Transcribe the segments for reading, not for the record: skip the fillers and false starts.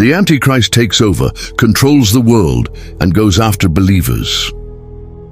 The Antichrist takes over, controls the world, and goes after believers.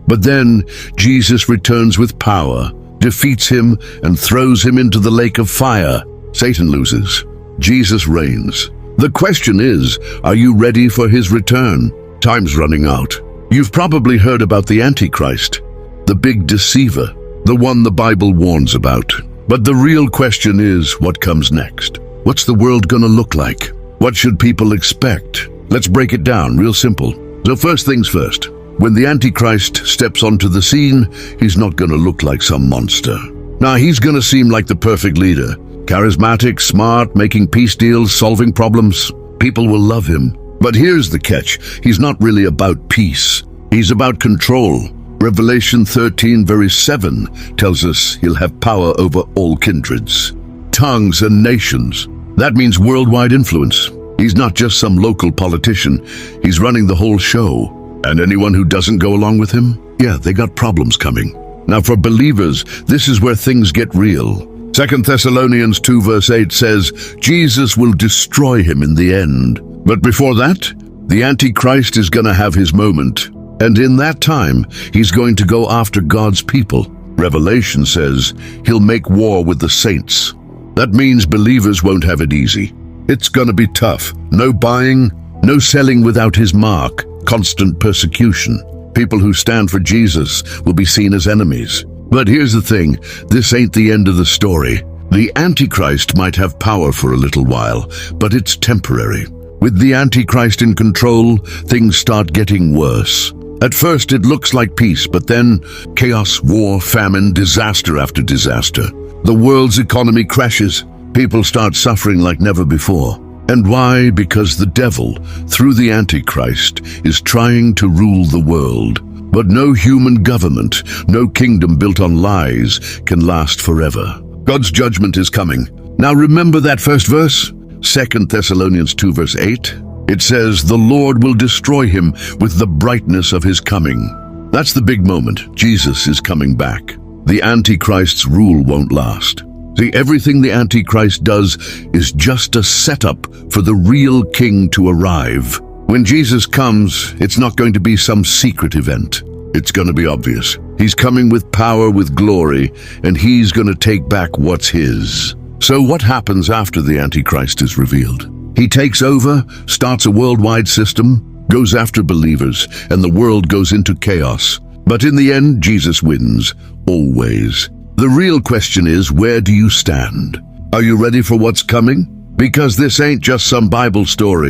But then Jesus returns with power, defeats him, and throws him into the lake of fire. Satan loses. Jesus reigns. The question is, are you ready for his return? Time's running out. You've probably heard about the Antichrist, the big deceiver, the one the Bible warns about. But the real question is, what comes next? What's the world gonna look like? What should people expect? Let's break it down real simple. So first things first. When the Antichrist steps onto the scene, he's not gonna look like some monster. Now, he's gonna seem like the perfect leader. Charismatic, smart, making peace deals, solving problems. People will love him. But here's the catch. He's not really about peace. He's about control. Revelation 13 verse 7 tells us he'll have power over all kindreds, tongues and nations. That means worldwide influence. He's not just some local politician. He's running the whole show. And anyone who doesn't go along with him, yeah, they got problems coming. Now for believers, this is where things get real. 2 Thessalonians 2 verse 8 says, Jesus will destroy him in the end. But before that, the Antichrist is gonna have his moment. And in that time, he's going to go after God's people. Revelation says he'll make war with the saints. That means believers won't have it easy. It's gonna be tough. No buying, no selling without his mark, constant persecution. People who stand for Jesus will be seen as enemies. But here's the thing, this ain't the end of the story. The Antichrist might have power for a little while, but it's temporary. With the Antichrist in control, things start getting worse. At first it looks like peace, but then chaos, war, famine, disaster after disaster. The world's economy crashes. People start suffering like never before. And why? Because the devil, through the Antichrist, is trying to rule the world. But no human government, no kingdom built on lies can last forever. God's judgment is coming. Now remember that first verse? 2 Thessalonians 2 verse 8? It says, the Lord will destroy him with the brightness of his coming. That's the big moment. Jesus is coming back. The Antichrist's rule won't last. See, everything the Antichrist does is just a setup for the real king to arrive. When Jesus comes, it's not going to be some secret event. It's going to be obvious. He's coming with power, with glory, and he's going to take back what's his. So what happens after the Antichrist is revealed? He takes over, starts a worldwide system, goes after believers, and the world goes into chaos. But in the end, Jesus wins, always. The real question is, where do you stand? Are you ready for what's coming? Because this ain't just some Bible story.